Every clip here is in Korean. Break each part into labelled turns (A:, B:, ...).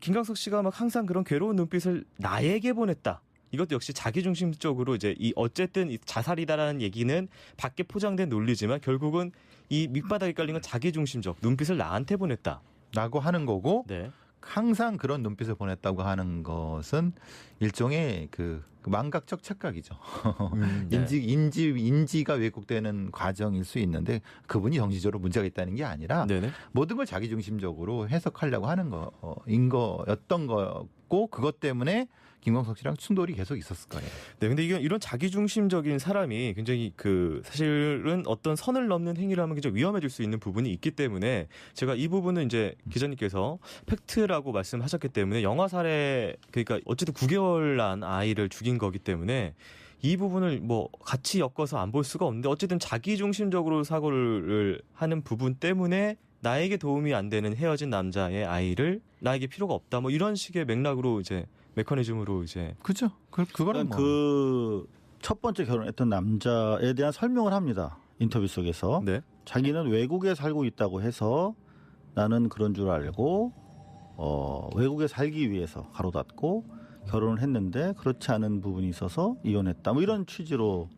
A: 김광석 씨가 막 항상 그런 괴로운 눈빛을 나에게 보냈다. 이것도 역시 자기중심적으로 이제 이 어쨌든 이 자살이다라는 얘기는 밖에 포장된 논리지만 결국은 이 밑바닥에 깔린 건 자기중심적 눈빛을 나한테 보냈다.
B: 라고 하는 거고
A: 네.
B: 항상 그런 눈빛을 보냈다고 하는 것은 일종의 그 망각적 착각이죠.
A: 네.
B: 인지가 왜곡되는 과정일 수 있는데 그분이 정신적으로 문제가 있다는 게 아니라
A: 네네.
B: 모든 걸 자기중심적으로 해석하려고 하는 거인 거였던 거고 그것 때문에 김광석 씨랑 충돌이 계속 있었을 거예요.
A: 네, 근데 이런 자기중심적인 사람이 굉장히 사실은 어떤 선을 넘는 행위를 하면 굉장히 위험해질 수 있는 부분이 있기 때문에 제가 이 부분은 이제 기자님께서 팩트라고 말씀하셨기 때문에 영화 사례 그러니까 어쨌든 9개월 난 아이를 죽인 거기 때문에 이 부분을 뭐 같이 엮어서 안 볼 수가 없는데 어쨌든 자기중심적으로 사고를 하는 부분 때문에 나에게 도움이 안 되는 헤어진 남자의 아이를 나에게 필요가 없다 뭐 이런 식의 맥락으로 이제 메커니즘으로 이제
B: 그죠? 그거는 뭐.
C: 그 첫 번째 결혼했던 남자에 대한 설명을 합니다. 인터뷰 속에서.
A: 네.
C: 자기는 외국에 살고 있다고 해서 나는 그런 줄 알고 외국에 살기 위해서 가로 닫고 결혼을 했는데 그렇지 않은 부분이 있어서 이혼했다. 뭐 이런 취지로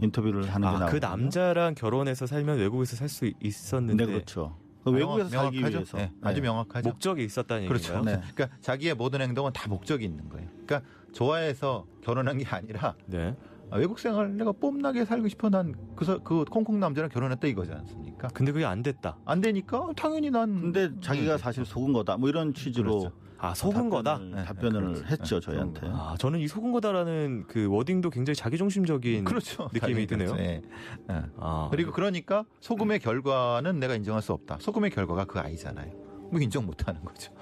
C: 인터뷰를 하는 게 나오거든요.
A: 그 남자랑 결혼해서 살면 외국에서 살 수 있었는데
C: 네, 그렇죠. 외국에서 살기
B: 명확하죠?
C: 위해서.
B: 네, 아주 명확하죠.
A: 목적이 있었다는
B: 그렇죠.
A: 얘기인가요?
C: 네.
B: 그러니까 자기의 모든 행동은 다 목적이 있는 거예요. 그러니까 좋아해서 결혼한 게 아니라
A: 네.
B: 외국 생활 내가 뽐나게 살고 싶어 난 그 콩콩 남자랑 결혼했다 이거지 않습니까?
A: 근데 그게 안 됐다.
B: 안 되니까 당연히 난.
C: 근데 자기가 사실 속은 거다. 뭐 이런 취지로
B: 그렇죠.
A: 속은 거다.
C: 답변을
B: 그렇죠.
C: 했죠,
B: 네,
C: 저희한테.
A: 저는 이 속은 거다라는 그 워딩도 굉장히 자기중심적인
B: 그렇죠.
A: 느낌이 드네요.
B: 네. 네.
A: 아,
B: 그리고 그러니까 소금의 결과는 내가 인정할 수 없다. 소금의 결과가 그 아이잖아요. 뭐 인정 못하는 거죠.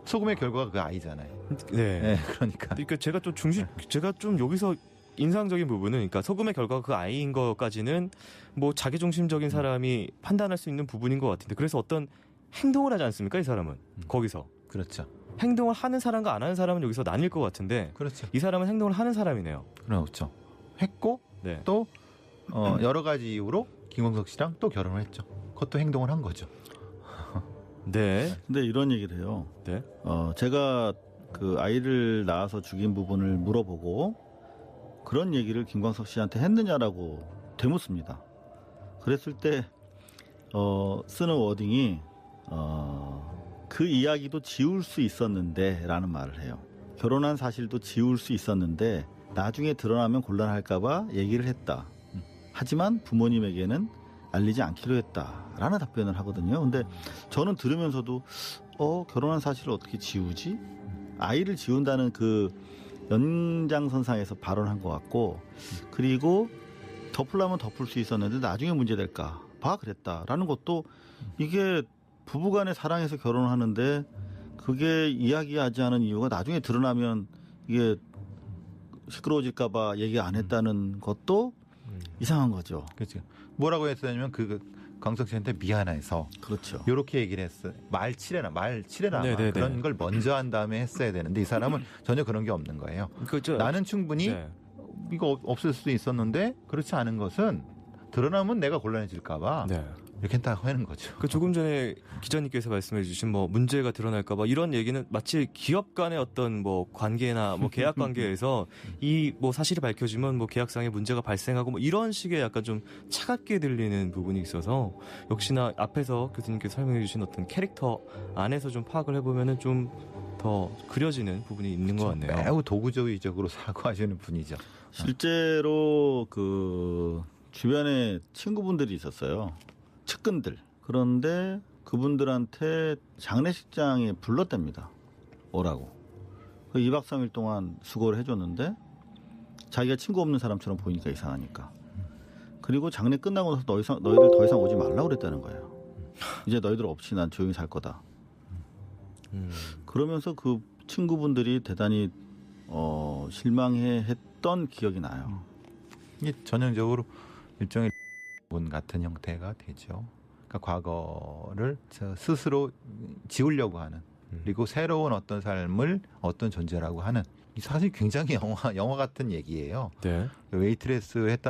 B: 소금의 결과가 그 아이잖아요.
A: 네.
B: 네, 그러니까.
A: 그러니까 제가 좀 여기서 인상적인 부분은 그러니까 소금의 결과가 그 아이인 것까지는 뭐 자기중심적인 사람이 판단할 수 있는 부분인 것 같은데 그래서 어떤 행동을 하지 않습니까 이 사람은 거기서
B: 그렇죠.
A: 행동을 하는 사람과 안 하는 사람은 여기서 나뉠 것 같은데
B: 그렇죠.
A: 이 사람은 행동을 하는 사람이네요.
B: 그렇죠. 했고
A: 네.
B: 또 여러 가지 이유로 김광석 씨랑 또 결혼을 했죠. 그것도 행동을 한 거죠.
A: 네.
C: 근데 이런 얘기를 해요.
A: 네.
C: 제가 그 아이를 낳아서 죽인 부분을 물어보고 그런 얘기를 김광석 씨한테 했느냐라고 되묻습니다. 그랬을 때 쓰는 워딩이 그 이야기도 지울 수 있었는데 라는 말을 해요. 결혼한 사실도 지울 수 있었는데 나중에 드러나면 곤란할까 봐 얘기를 했다. 하지만 부모님에게는 알리지 않기로 했다라는 답변을 하거든요. 근데 저는 들으면서도 결혼한 사실을 어떻게 지우지? 아이를 지운다는 그 연장선상에서 발언한 것 같고 그리고 덮으려면 덮을 수 있었는데 나중에 문제될까 봐 그랬다라는 것도 이게 부부간의 사랑에서 결혼하는데 그게 이야기하지 않은 이유가 나중에 드러나면 이게 시끄러워질까 봐 얘기 안 했다는 것도 이상한 거죠.
B: 그렇죠. 뭐라고 했었냐면 광석 씨한테 미안해서
C: 그렇죠.
B: 이렇게 얘기를 했어요. 말 칠해라.
A: 네네네.
B: 그런 걸 먼저 한 다음에 했어야 되는데 이 사람은 전혀 그런 게 없는 거예요. 나는 충분히
A: 네.
B: 이거 없을 수도 있었는데 그렇지 않은 것은 드러나면 내가 곤란해질까 봐
A: 네.
B: 이렇게 딱 하는 거죠.
A: 조금 전에 기자님께서 말씀해주신 뭐 문제가 드러날까봐 이런 얘기는 마치 기업 간의 어떤 뭐 관계나 뭐 계약 관계에서 이 뭐 사실이 밝혀지면 뭐 계약상에 문제가 발생하고 뭐 이런 식의 약간 좀 차갑게 들리는 부분이 있어서 역시나 앞에서 교수님께서 설명해주신 어떤 캐릭터 안에서 좀 파악을 해보면은 좀 더 그려지는 부분이 있는 것 같네요.
B: 매우 도구적으로 사고하시는 분이죠.
C: 실제로 그 주변에 친구분들이 있었어요. 측근들. 그런데 그분들한테 장례식장에 불렀답니다. 오라고. 2박 3일 동안 수고를 해줬는데 자기가 친구 없는 사람처럼 보이니까 이상하니까. 그리고 장례 끝나고 나서 너희들 더 이상 오지 말라고 그랬다는 거예요. 이제 너희들 없이 난 조용히 살 거다. 그러면서 그 친구분들이 대단히 실망했던 기억이 나요.
B: 이게 전형적으로 일종의 문 같은 형태가 되죠. 그러니까 과거를 스스로 지우려고 하는 그리고 새로운 어떤 삶을 어떤 존재라고 하는 사실 굉장히 영화 같은 얘기예요.
A: 네.
B: 웨이트레스 했다는